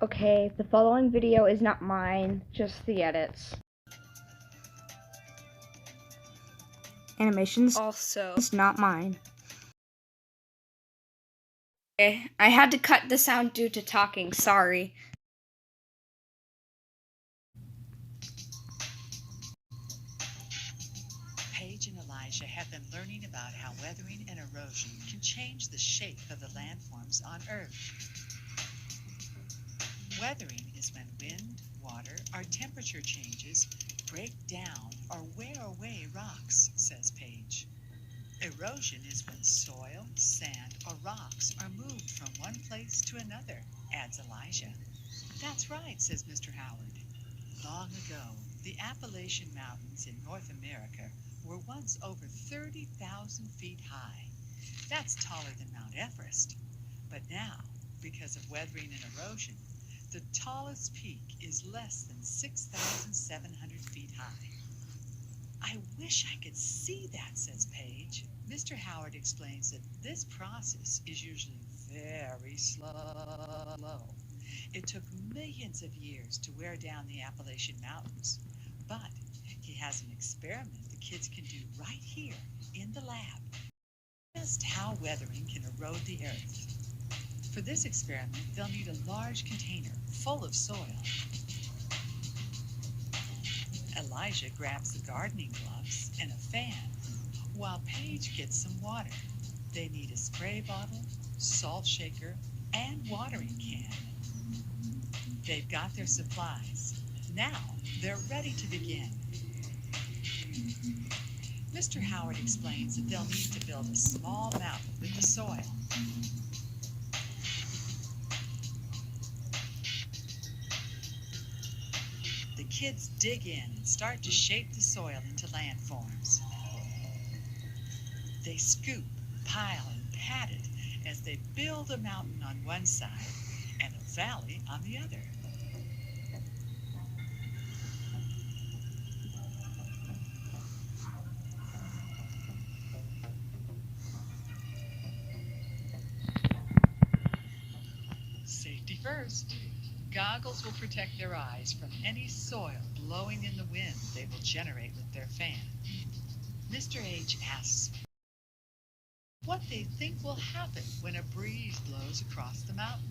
Okay, the following video is not mine, just the edits. Animations Also, is not mine. Okay, I had to cut the sound due to talking, sorry. Paige and Elijah have been learning about how weathering and erosion can change the shape of the landforms on Earth. Weathering is when wind, water, or temperature changes break down or wear away rocks, says Paige. Erosion is when soil, sand, or rocks are moved from one place to another, adds Elijah. That's right, says Mr. Howard. Long ago, the Appalachian Mountains in North America were once over 30,000 feet high. That's taller than Mount Everest. But now, because of weathering and erosion, the tallest peak is less than 6,700 feet high. I wish I could see that, says Paige. Mr. Howard explains that this process is usually very slow. It took millions of years to wear down the Appalachian Mountains, but he has an experiment the kids can do right here in the lab. Just how weathering can erode the earth. For this experiment, they'll need a large container full of soil. Elijah grabs the gardening gloves and a fan, while Paige gets some water. They need a spray bottle, salt shaker, and watering can. They've got their supplies. Now they're ready to begin. Mr. Howard explains that they'll need to build a small mountain with the soil. The kids dig in and start to shape the soil into landforms. They scoop, pile, and pat it as they build a mountain on one side and a valley on the other. Safety first. Goggles will protect their eyes from any soil blowing in the wind they will generate with their fan. Mr. H asks what they think will happen when a breeze blows across the mountain.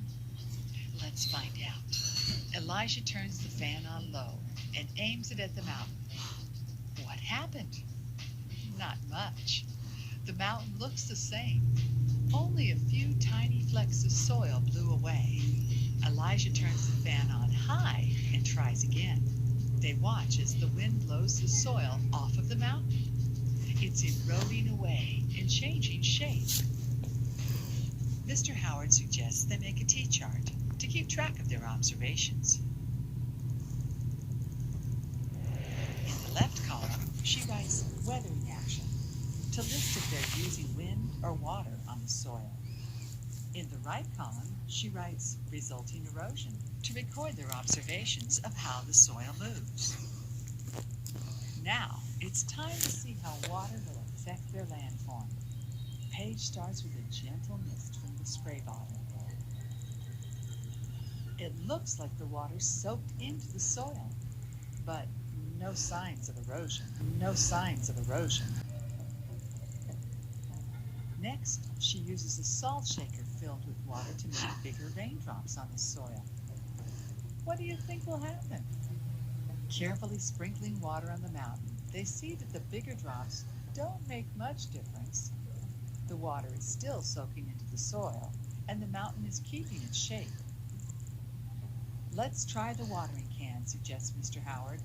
Let's find out. Elijah turns the fan on low and aims it at the mountain. What happened? Not much. The mountain looks the same. Only a few tiny flecks of soil blew away. Elijah turns the fan on high and tries again. They watch as the wind blows the soil off of the mountain. It's eroding away and changing shape. Mr. Howard suggests they make a T-chart to keep track of their observations. In the left column, she writes weathering action to list if they're using wind or water on the soil. In the right column, she writes resulting erosion to record their observations of how the soil moves. Now, it's time to see how water will affect their landform. Paige starts with a gentle mist from the spray bottle. It looks like the water soaked into the soil, but no signs of erosion. No signs of erosion. Next, she uses a salt shaker filled with water to make bigger raindrops on the soil. What do you think will happen? Carefully sprinkling water on the mountain, they see that the bigger drops don't make much difference. The water is still soaking into the soil, and the mountain is keeping its shape. Let's try the watering can, suggests Mr. Howard.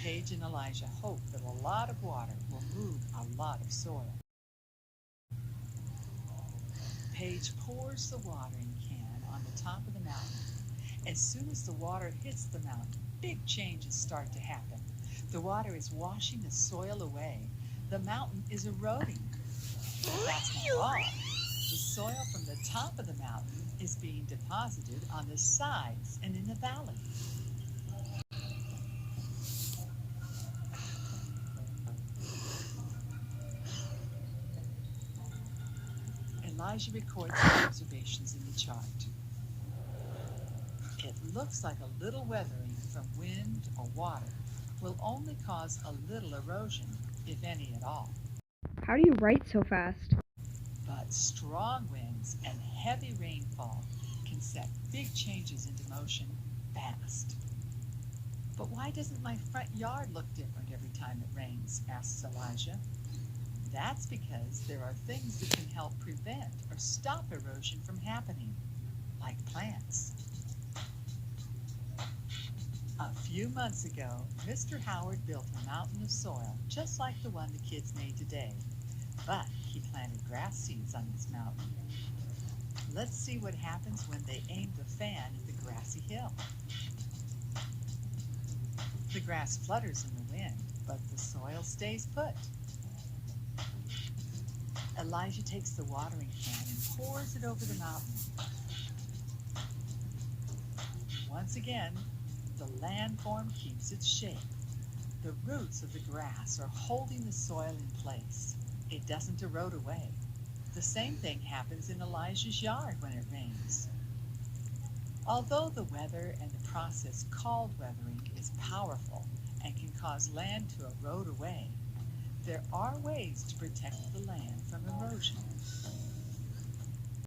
Paige and Elijah hope that a lot of water will move a lot of soil. Paige pours the watering can on the top of the mountain. As soon as the water hits the mountain, big changes start to happen. The water is washing the soil away. The mountain is eroding. That's not all. The soil from the top of the mountain is being deposited on the sides and in the valley. Elijah records the observations in the chart. It looks like a little weathering from wind or water will only cause a little erosion, if any at all. How do you write so fast? But strong winds and heavy rainfall can set big changes into motion fast. But why doesn't my front yard look different every time it rains? Asks Elijah. That's because there are things that can help prevent or stop erosion from happening, like plants. A few months ago, Mr. Howard built a mountain of soil just like the one the kids made today, but he planted grass seeds on this mountain. Let's see what happens when they aim the fan at the grassy hill. The grass flutters in the wind, but the soil stays put. Elijah takes the watering can and pours it over the mountain. Once again, the landform keeps its shape. The roots of the grass are holding the soil in place. It doesn't erode away. The same thing happens in Elijah's yard when it rains. Although the weather and the process called weathering is powerful and can cause land to erode away, there are ways to protect the land from erosion.